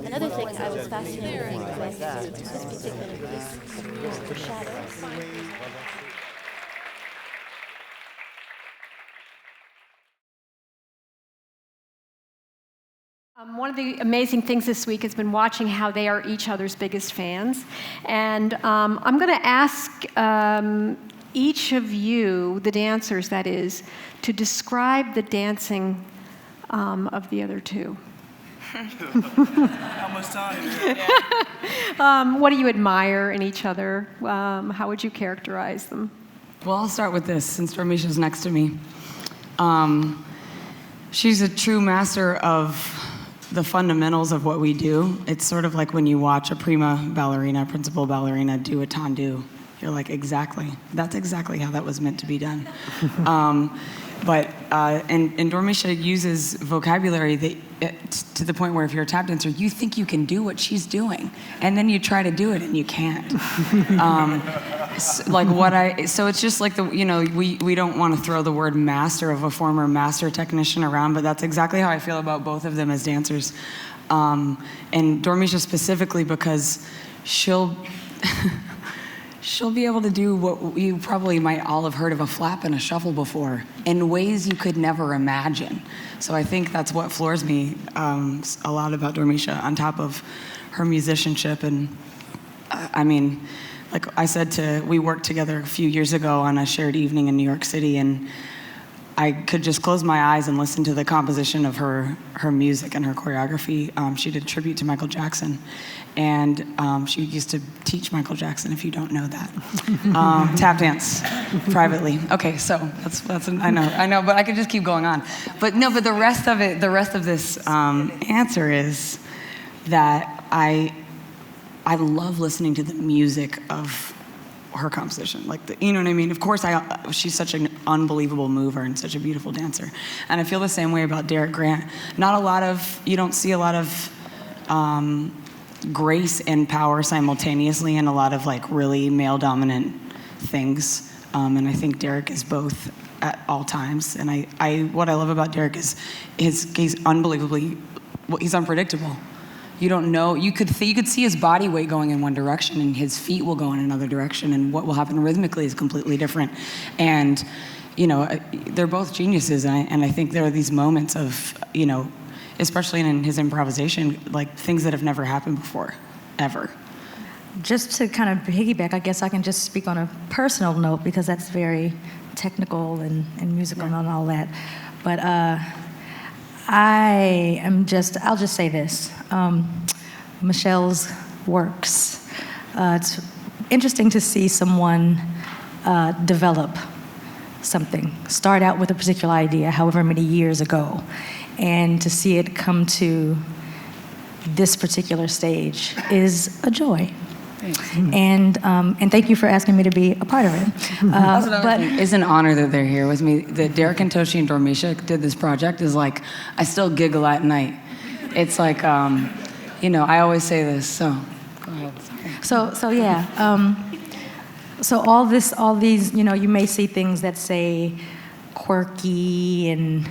Another thing I was fascinated with this particular piece was the shadows. One of the amazing things this week has been watching how they are each other's biggest fans. And I'm going to ask each of you, the dancers that is, to describe the dancing of the other two. How much time? What do you admire in each other? How would you characterize them? Well, I'll start with this, since Dormeshia's next to me. She's a true master of the fundamentals of what we do. It's sort of like when you watch a prima ballerina, principal ballerina do a tendu. You're like, exactly. That's exactly how that was meant to be done. And Dormeshia uses vocabulary that, to the point where if you're a tap dancer, you think you can do what she's doing, and then you try to do it and you can't. So it's just like we don't want to throw the word master of a former master technician around, but that's exactly how I feel about both of them as dancers. And Dormeshia specifically because she'll be able to do what you probably might all have heard of a flap and a shuffle before in ways you could never imagine. So I think that's what floors me a lot about Dormeshia, on top of her musicianship. And I mean, like I said, we worked together a few years ago on a shared evening in New York City, and I could just close my eyes and listen to the composition of her music and her choreography. She did a tribute to Michael Jackson, and she used to teach Michael Jackson, if you don't know that. Tap dance, privately. Okay, so that's I know, but I could just keep going on. But the rest of this answer is that I love listening to the music of her composition, you know what I mean? Of course, she's such an unbelievable mover and such a beautiful dancer. And I feel the same way about Derick Grant. You don't see a lot of grace and power simultaneously in a lot of really male-dominant things. And I think Derick is both at all times. And what I love about Derick is he's unbelievably, he's unpredictable. You don't know. You could see his body weight going in one direction, and his feet will go in another direction, and what will happen rhythmically is completely different. And they're both geniuses, and I think there are these moments of especially in his improvisation, things that have never happened before, ever. Just to kind of piggyback, I guess I can just speak on a personal note, because that's very technical and musical and all that. But I'll just say this. Michelle's works. It's interesting to see someone develop something, start out with a particular idea, however many years ago, and to see it come to this particular stage is a joy. And thank you for asking me to be a part of it. It's an honor that they're here with me. That Derick and Toshi and Dormeshia did this project is I still giggle at night. It's I always say this. So go ahead. Sorry. So yeah. So all these, you may see things that say quirky and,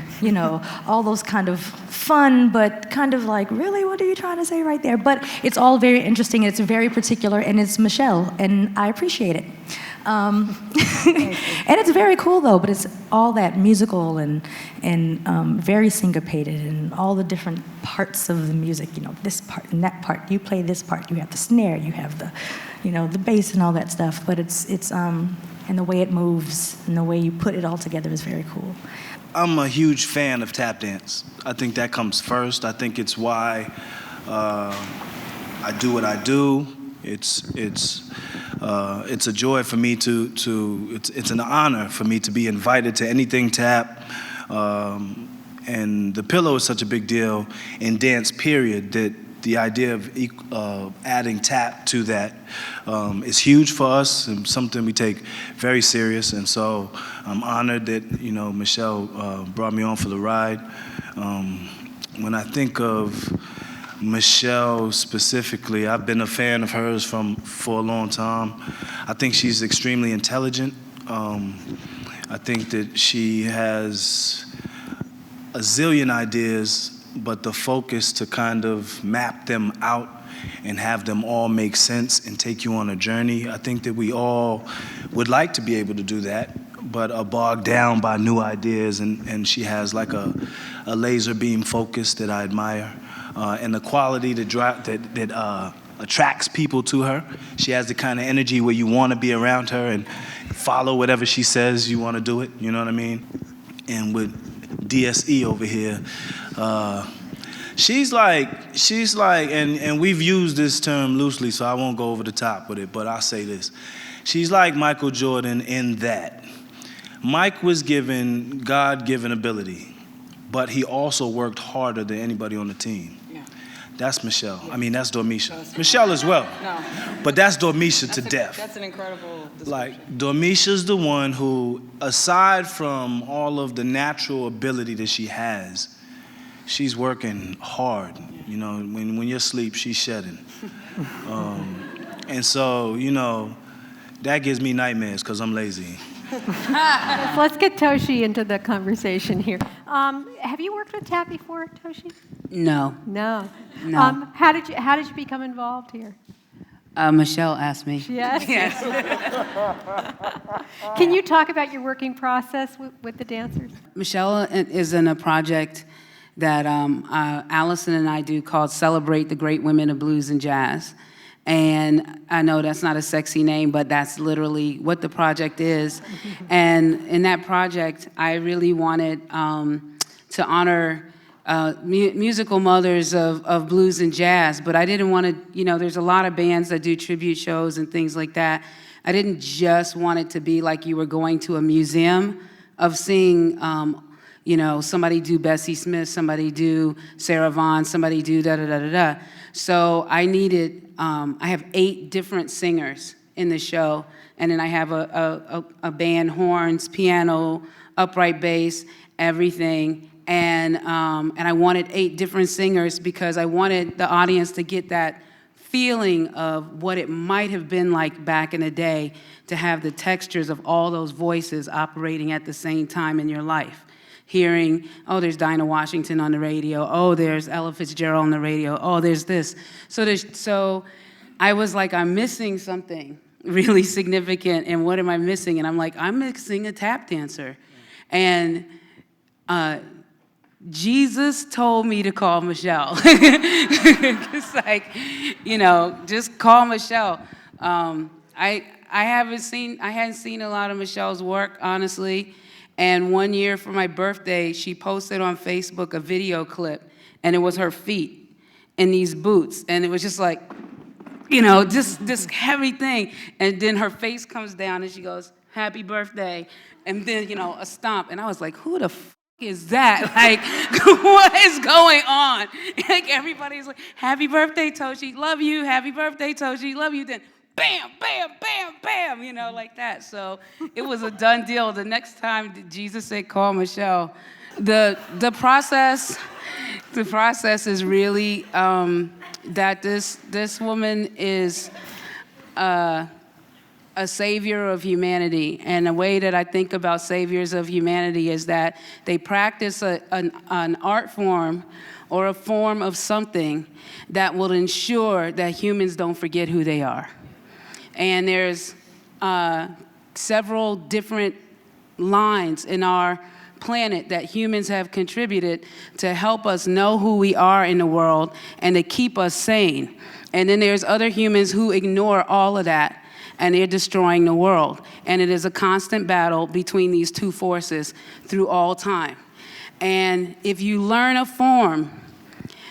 all those kind of fun, but kind of really, what are you trying to say right there? But it's all very interesting, and it's very particular, and it's Michelle, and I appreciate it. And it's very cool, though, but it's all that musical and very syncopated, and all the different parts of the music, this part and that part. You play this part, you have the snare, you have the, the bass and all that stuff, but it's and the way it moves and the way you put it all together is very cool. I'm a huge fan of tap dance. I think that comes first. I think it's why I do what I do. It's a joy for me it's an honor for me to be invited to anything tap. And the pillow is such a big deal in dance, period, that the idea of adding tap to that is huge for us and something we take very serious. And so I'm honored that Michelle brought me on for the ride. When I think of Michelle specifically, I've been a fan of hers for a long time. I think she's extremely intelligent. I think that she has a zillion ideas but the focus to kind of map them out and have them all make sense and take you on a journey. I think that we all would like to be able to do that, but are bogged down by new ideas, and she has like a laser beam focus that I admire, and the quality that attracts people to her. She has the kind of energy where you want to be around her and follow whatever she says, you want to do it, you know what I mean? And with DSE over here, she's like, and we've used this term loosely, so I won't go over the top with it, but I'll say this. She's like Michael Jordan in that Mike was given God-given ability, but he also worked harder than anybody on the team. Yeah. That's Michelle. Yeah. I mean, that's Dormeshia. Michelle as well. No. But that's Dormeshia to death. That's an incredible description. Like, Dormeshia's the one who, aside from all of the natural ability that she has, she's working hard. You know, when you're asleep, she's shedding. And so, you know, that gives me nightmares because I'm lazy. Let's get Toshi into the conversation here. Have you worked with TAP before, Toshi? No. No. No. How did you become involved here? Michelle asked me. Yes. Yes. Can you talk about your working process with the dancers? Michelle is in a project that Allison and I do called Celebrate the Great Women of Blues and Jazz. And I know that's not a sexy name, but that's literally what the project is. And in that project, I really wanted to honor musical mothers of blues and jazz, but I didn't want to, you know, there's a lot of bands that do tribute shows and things like that. I didn't just want it to be like you were going to a museum of seeing, you know, somebody do Bessie Smith, somebody do Sarah Vaughan, somebody do da-da-da-da-da. So I needed, I have 8 different singers in the show, and then I have a band, horns, piano, upright bass, everything. And I wanted 8 different singers because I wanted the audience to get that feeling of what it might have been like back in the day to have the textures of all those voices operating at the same time in your life. Hearing, oh, there's Dinah Washington on the radio. Oh, there's Ella Fitzgerald on the radio. Oh, there's this. So I was like, I'm missing something really significant, and what am I missing? And I'm like, I'm missing a tap dancer. And Jesus told me to call Michelle. It's like, you know, just call Michelle. I hadn't seen a lot of Michelle's work, honestly. And one year for my birthday, she posted on Facebook a video clip, and it was her feet in these boots. And it was just like, you know, just this heavy thing. And then her face comes down, and she goes, happy birthday. And then, you know, a stomp. And I was like, who the f*** is that? Like, what is going on? Like, everybody's like, happy birthday, Toshi. Love you. Happy birthday, Toshi. Love you. Then bam, bam, bam, bam, you know, like that. So it was a done deal. The next time Jesus said, call Michelle. The process is really that this woman is a savior of humanity. And the way that I think about saviors of humanity is that they practice an art form or a form of something that will ensure that humans don't forget who they are. And there's several different lines in our planet that humans have contributed to help us know who we are in the world and to keep us sane. And then there's other humans who ignore all of that, and they're destroying the world. And it is a constant battle between these two forces through all time. And if you learn a form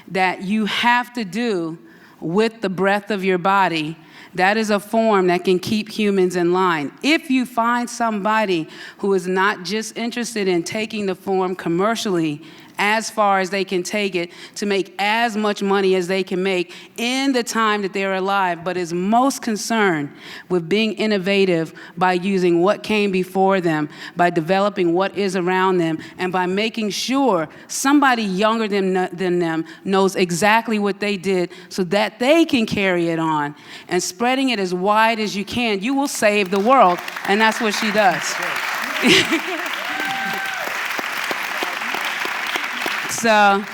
that you have to do with the breath of your body, that is a form that can keep humans in line. If you find somebody who is not just interested in taking the form commercially as far as they can take it to make as much money as they can make in the time that they're alive, but is most concerned with being innovative by using what came before them, by developing what is around them, and by making sure somebody younger than them knows exactly what they did so that they can carry it on, and spreading it as wide as you can, you will save the world, and that's what she does. So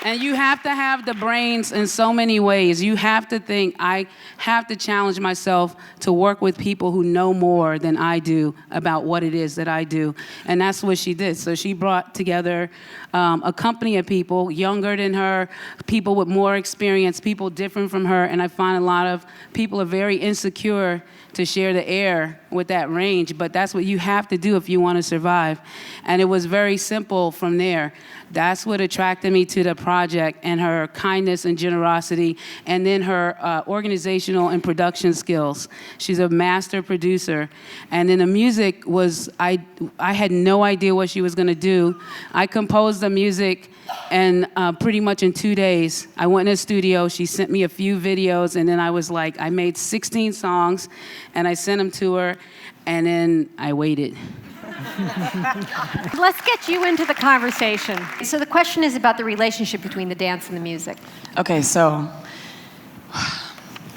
And you have to have the brains in so many ways. You have to think, I have to challenge myself to work with people who know more than I do about what it is that I do. And that's what she did. So she brought together a company of people younger than her, people with more experience, people different from her. And I find a lot of people are very insecure to share the air with that range, but that's what you have to do if you want to survive. And it was very simple from there. That's what attracted me to the project, and her kindness and generosity, and then her organizational and production skills. She's a master producer. And then the music was, I had no idea what she was gonna do. I composed the music and pretty much in 2 days. I went in the studio, she sent me a few videos, and then I was like, I made 16 songs, and I sent them to her, and then I waited. Let's get you into the conversation. So the question is about the relationship between the dance and the music. Okay, so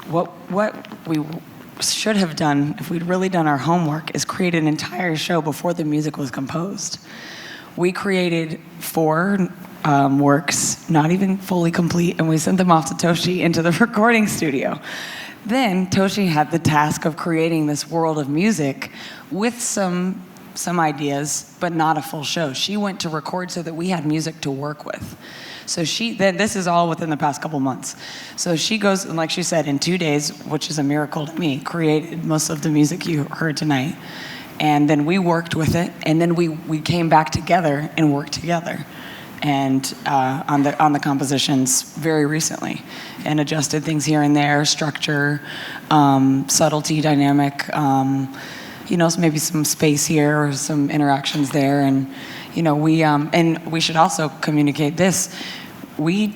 what we should have done, if we'd really done our homework, is create an entire show before the music was composed. We created 4 works, not even fully complete, and we sent them off to Toshi into the recording studio. Then Toshi had the task of creating this world of music with some ideas, but not a full show. She went to record so that we had music to work with. So this is all within the past couple months. So she goes, and like she said, in 2 days, which is a miracle to me, created most of the music you heard tonight. And then we worked with it, and then we came back together and worked together, and on the compositions very recently, and adjusted things here and there, structure, subtlety, dynamic, maybe some space here or some interactions there, and we should also communicate this. We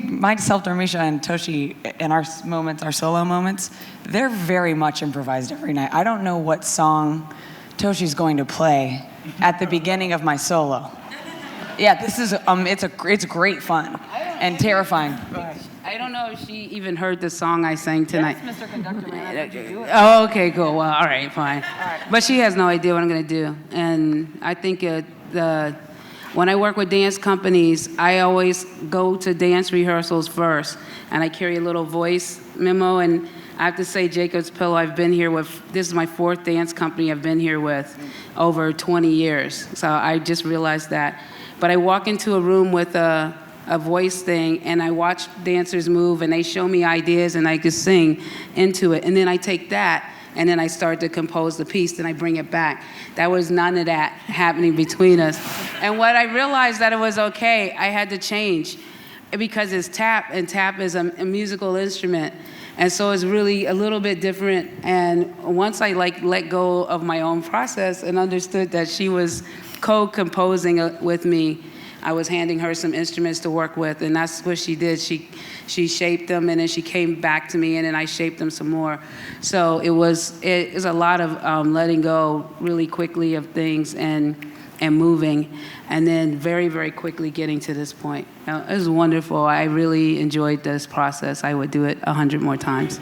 myself, Dormeshia, and Toshi, in our moments, our solo moments, they're very much improvised every night. I don't know what song Toshi's going to play at the beginning of my solo. Yeah, this is it's great fun and terrifying. I don't know if she even heard the song I sang tonight. Yes, Mr. Conductor, man, I do it. Oh, okay, cool. Well, all right, fine. All right. But she has no idea what I'm going to do. And I think when I work with dance companies, I always go to dance rehearsals first, and I carry a little voice memo. And I have to say, Jacob's Pillow, this is my 4th dance company I've been here with over 20 years. So I just realized that. But I walk into a room with a voice thing, and I watch dancers move, and they show me ideas, and I just sing into it. And then I take that, and then I start to compose the piece, and I bring it back. There was none of that happening between us. And when I realized that it was okay, I had to change, because it's tap, and tap is a musical instrument. And so it's really a little bit different. And once I let go of my own process and understood that she was co-composing with me, I was handing her some instruments to work with, and that's what she did. She shaped them, and then she came back to me, and then I shaped them some more. So it was a lot of letting go really quickly of things and moving, and then very, very quickly getting to this point. It was wonderful. I really enjoyed this process. I would do it 100 more times.